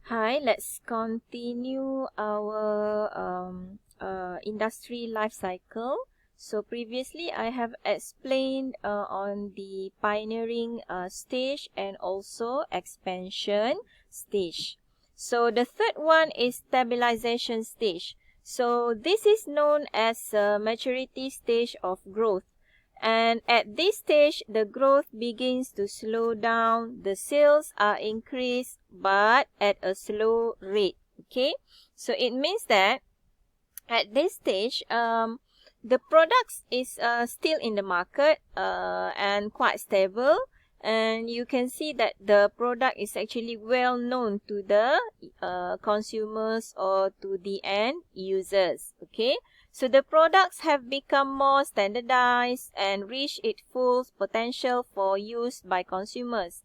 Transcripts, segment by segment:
Hi, let's continue our industry life cycle. So previously I have explained on the pioneering stage and also expansion stage. So the third one is stabilization stage. So this is known as maturity stage of growth. And at this stage, the growth begins to slow down. The sales are increased, but at a slow rate. Okay, so it means that at this stage, the products is still in the market and quite stable. And you can see that the product is actually well known to the consumers or to the end users. Okay, so the products have become more standardized and reach its full potential for use by consumers.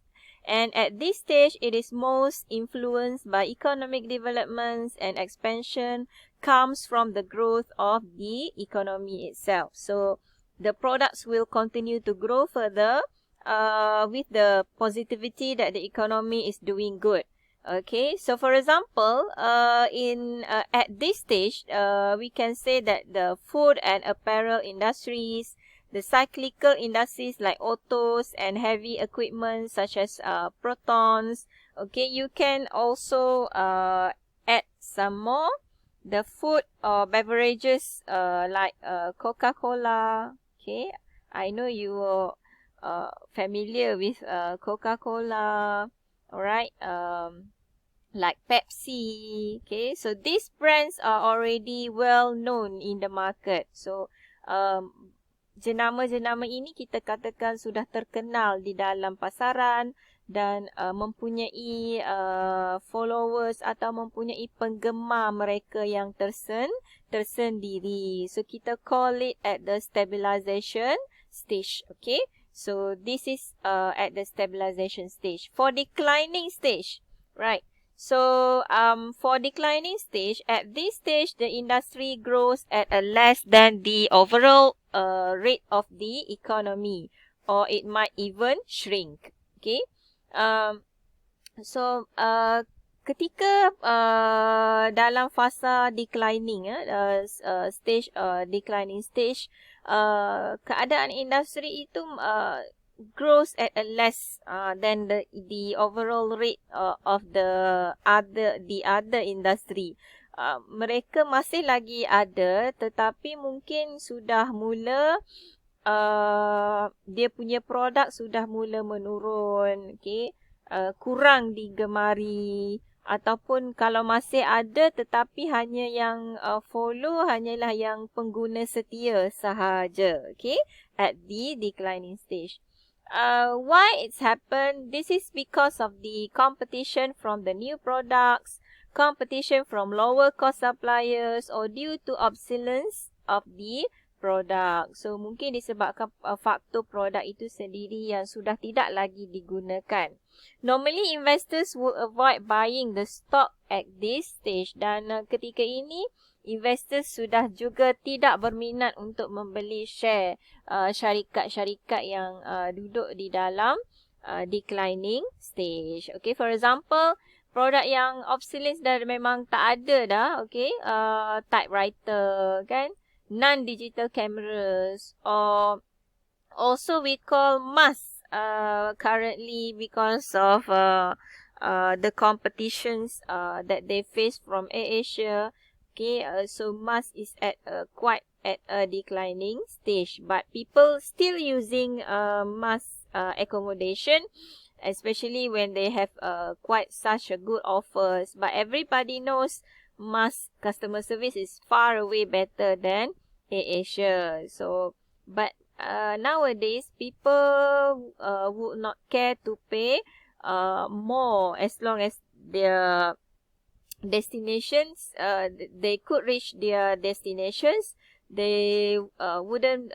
And at this stage, it is most influenced by economic developments, and expansion comes from the growth of the economy itself. So the products will continue to grow further with the positivity that the economy is doing good. Okay, so for example, at this stage, we can say that the food and apparel industries, the cyclical industries like autos and heavy equipment such as protons. Okay, you can also add some more. The food or beverages like Coca-Cola. Okay, I know you are familiar with Coca-Cola. Alright, like Pepsi. Okay, so these brands are already well known in the market. So jenama-jenama ini kita katakan sudah terkenal di dalam pasaran dan mempunyai followers atau mempunyai penggemar mereka yang tersendiri. So kita call it at the stabilization stage. Okay, so this is at the stabilization stage. For declining stage, right? So for declining stage, at this stage, the industry grows at a less than the overall rate of the economy, or it might even shrink. Okay. So ketika dalam fasa declining stage, declining stage, keadaan industri itu grows at a less than the overall rate of the other industry. Mereka masih lagi ada, tetapi mungkin sudah mula dia punya produk sudah mula menurun. Okay, kurang digemari. Ataupun kalau masih ada tetapi hanya yang follow hanyalah yang pengguna setia sahaja. Okay, at the declining stage. Why it's happened? This is because of the competition from the new products, competition from lower cost suppliers, or due to obsolescence of the product. So mungkin disebabkan faktor produk itu sendiri yang sudah tidak lagi digunakan. Normally investors will avoid buying the stock at this stage, dan ketika ini investors sudah juga tidak berminat untuk membeli share syarikat-syarikat yang duduk di dalam declining stage. Okay, for example, produk yang obsolete dah memang tak ada dah. Okay, typewriter kan, non-digital cameras, or also we call mask currently because of the competitions that they face from AirAsia. Okay, so mask is at quite at a declining stage, but people still using mask accommodation, especially when they have quite such a good offers. But everybody knows mask customer service is far away better than AirAsia. So, but nowadays people would not care to pay more as long as their destinations, they could reach their destinations. They wouldn't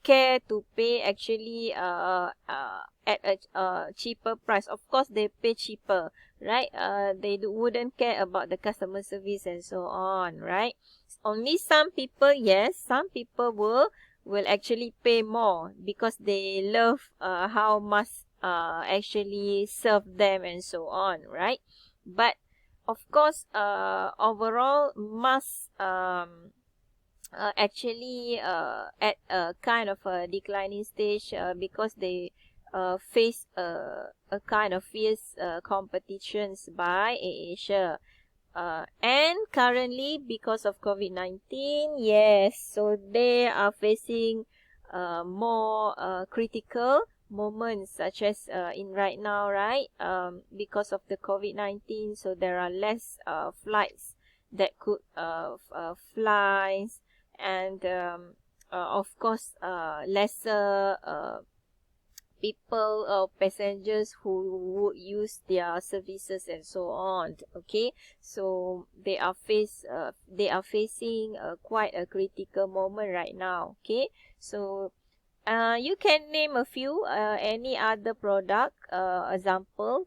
care to pay actually at a cheaper price. Of course, they pay cheaper, right? They wouldn't care about the customer service and so on, right? Only some people, yes, some people will actually pay more because they love how mask actually serve them and so on, right? But of course, overall must actually at a kind of a declining stage because they face a kind of fierce competitions by Asia. And currently, because of COVID-19, yes, so they are facing more critical moments, such as in right now, right? Because of the COVID-19, so there are less flights that could fly, and of course, lesser people or passengers who would use their services and so on. Okay, so they are facing quite a critical moment right now. Okay, so you can name a few any other product example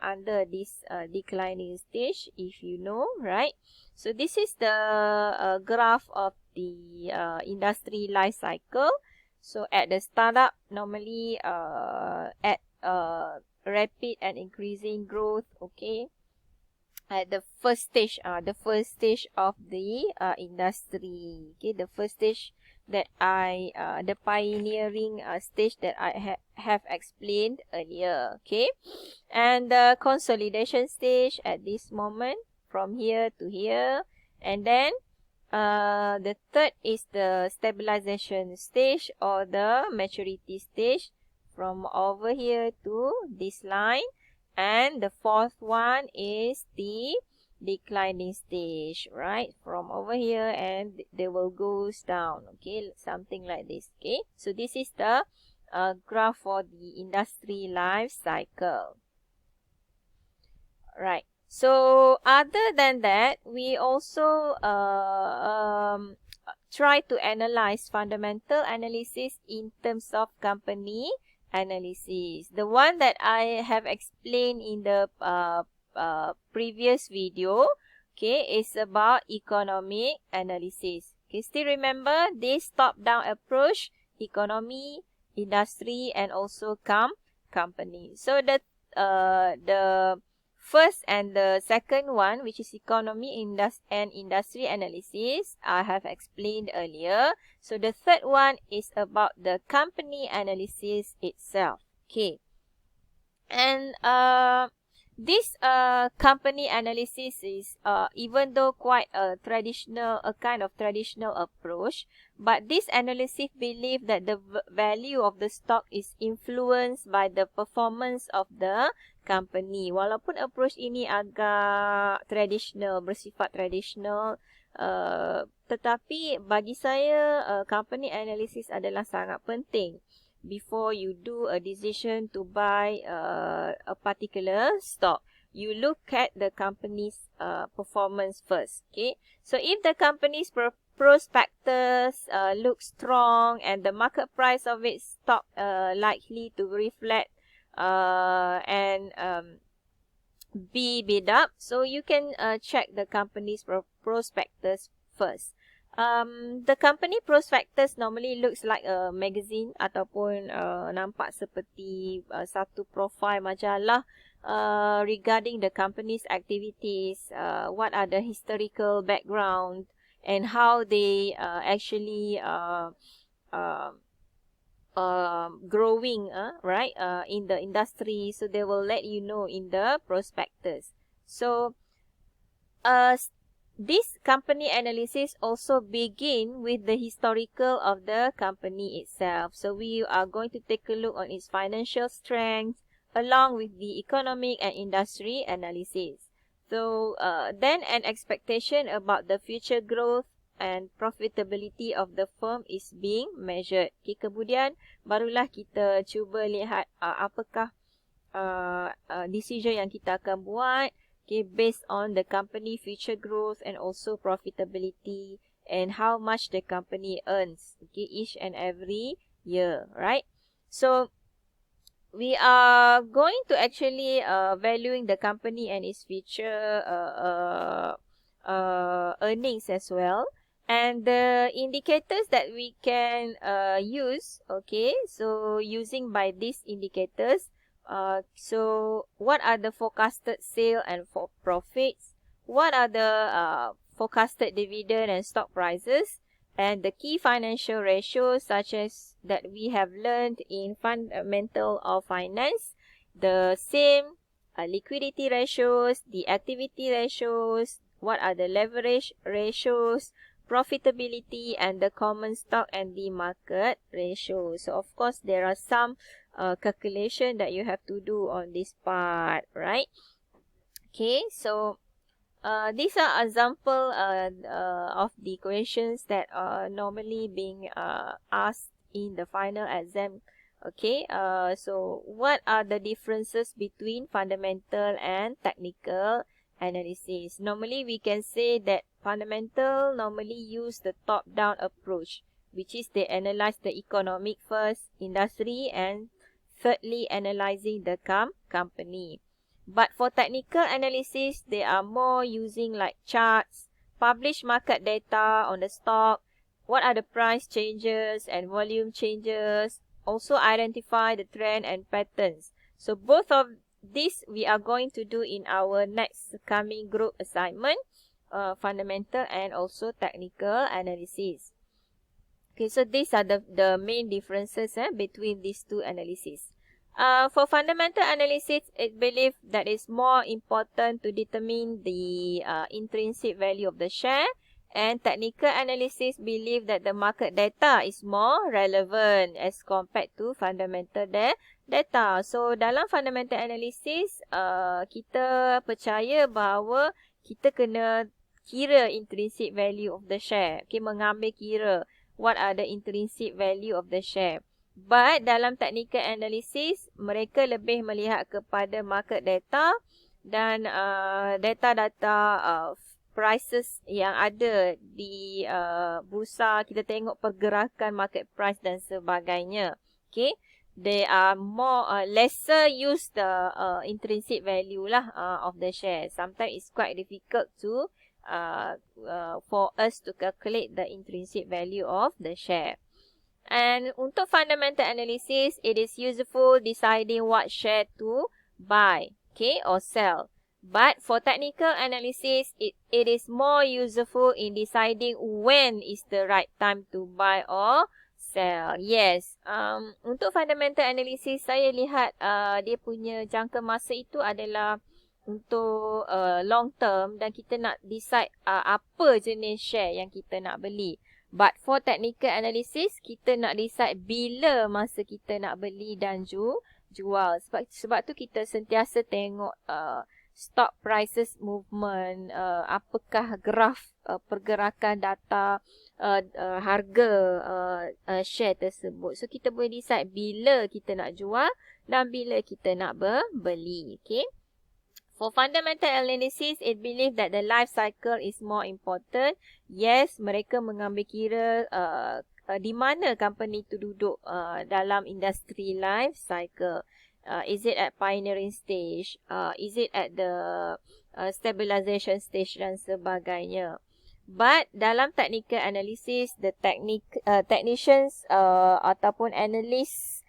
under this declining stage, if you know, right? So this is the graph of the industry life cycle. So at the startup, normally at rapid and increasing growth, okay, at the first stage of the industry, okay, the first stage that the pioneering stage that I have explained earlier, okay, and the consolidation stage at this moment from here to here, and then the third is the stabilization stage or the maturity stage from over here to this line. And the fourth one is the declining stage, right? From over here and they will goes down, okay? Something like this, okay? So this is the graph for the industry life cycle. Right. So other than that, we also try to analyze fundamental analysis in terms of company analysis. The one that I have explained in the previous video, okay, is about economic analysis. Okay, still remember this top-down approach: economy, industry, and also company. So the first and the second one, which is economy and industry analysis, I have explained earlier. So the third one is about the company analysis itself. Okay. And this company analysis is even though quite a kind of traditional approach, but this analysis believe that the value of the stock is influenced by the performance of the company. Walaupun approach ini agak traditional, bersifat traditional, tetapi bagi saya company analysis adalah sangat penting before you do a decision to buy a particular stock. You look at the company's performance first. Okay, so if the company's prospectus looks strong and the market price of its stock likely to reflect and be bid up, so you can check the company's prospectus first. The company prospectus normally looks like a magazine ataupun nampak seperti satu profile majalah regarding the company's activities, what are the historical background and how they actually growing, right, in the industry. So they will let you know in the prospectus. So this company analysis also begin with the historical of the company itself. So we are going to take a look on its financial strength along with the economic and industry analysis. So then an expectation about the future growth and profitability of the firm is being measured. Okay, kemudian barulah kita cuba lihat apakah decision yang kita akan buat, okay, based on the company future growth and also profitability and how much the company earns, okay, each and every year, right? So we are going to actually valuing the company and its future earnings as well. And the indicators that we can use, okay, so using by these indicators, So what are the forecasted sale and profits? What are the forecasted dividend and stock prices? And the key financial ratios such as that we have learned in Fundamental of Finance. The same liquidity ratios, the activity ratios, what are the leverage ratios, profitability, and the common stock and the market ratio. So of course there are some calculation that you have to do on this part, right? Okay, so these are example of the questions that are normally being asked in the final exam. Okay, so what are the differences between fundamental and technical analysis? Normally, we can say that fundamental normally use the top-down approach, which is they analyze the economic first, industry, and thirdly, analyzing the company. But for technical analysis, they are more using like charts, publish market data on the stock, what are the price changes and volume changes, also identify the trend and patterns. So both of these we are going to do in our next coming group assignment, fundamental and also technical analysis. Okay, so these are the main differences between these two analyses. For fundamental analysis, it believes that it's more important to determine the intrinsic value of the share, and technical analysis believe that the market data is more relevant as compared to fundamental data. So dalam fundamental analysis, kita percaya bahawa kita kena kira intrinsic value of the share. Okay, mengambil kira what are the intrinsic value of the share. But dalam technical analysis, mereka lebih melihat kepada market data dan data-data prices yang ada di bursa. Kita tengok pergerakan market price dan sebagainya. Okay, they are more lesser use the intrinsic value lah of the share. Sometimes it's quite difficult to for us to calculate the intrinsic value of the share. And untuk fundamental analysis, it is useful deciding what share to buy, okay, or sell. But for technical analysis, it is more useful in deciding when is the right time to buy or sell. Yes, untuk fundamental analysis, saya lihat dia punya jangka masa itu adalah untuk long term dan kita nak decide apa jenis share yang kita nak beli. But for technical analysis, kita nak decide bila masa kita nak beli dan jual. Sebab tu kita sentiasa tengok stock prices movement, apakah graf pergerakan data harga share tersebut. So kita boleh decide bila kita nak jual dan bila kita nak beli. Okay. For fundamental analysis, it believes that the life cycle is more important. Yes, mereka mengambil kira di mana company itu duduk dalam industri life cycle. Is it at pioneering stage? Is it at the stabilization stage dan sebagainya? But dalam technical analysis, the technicians ataupun analysts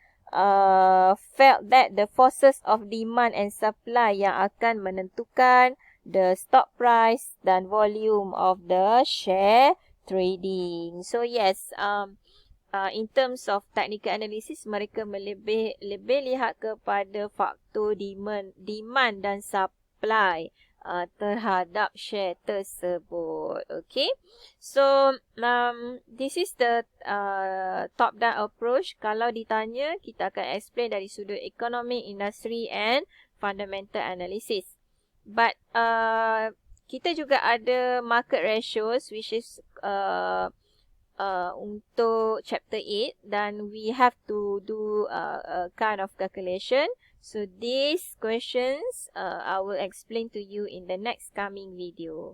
felt that the forces of demand and supply yang akan menentukan the stock price dan volume of the share trading. So yes, in terms of technical analysis, mereka lebih lihat kepada faktor demand dan supply terhadap share tersebut. Okay, so this is the top-down approach. Kalau ditanya, kita akan explain dari sudut economic, industry and fundamental analysis. But kita juga ada market ratios, which is untuk chapter 8, dan we have to do a kind of calculation. So these questions I will explain to you in the next coming video.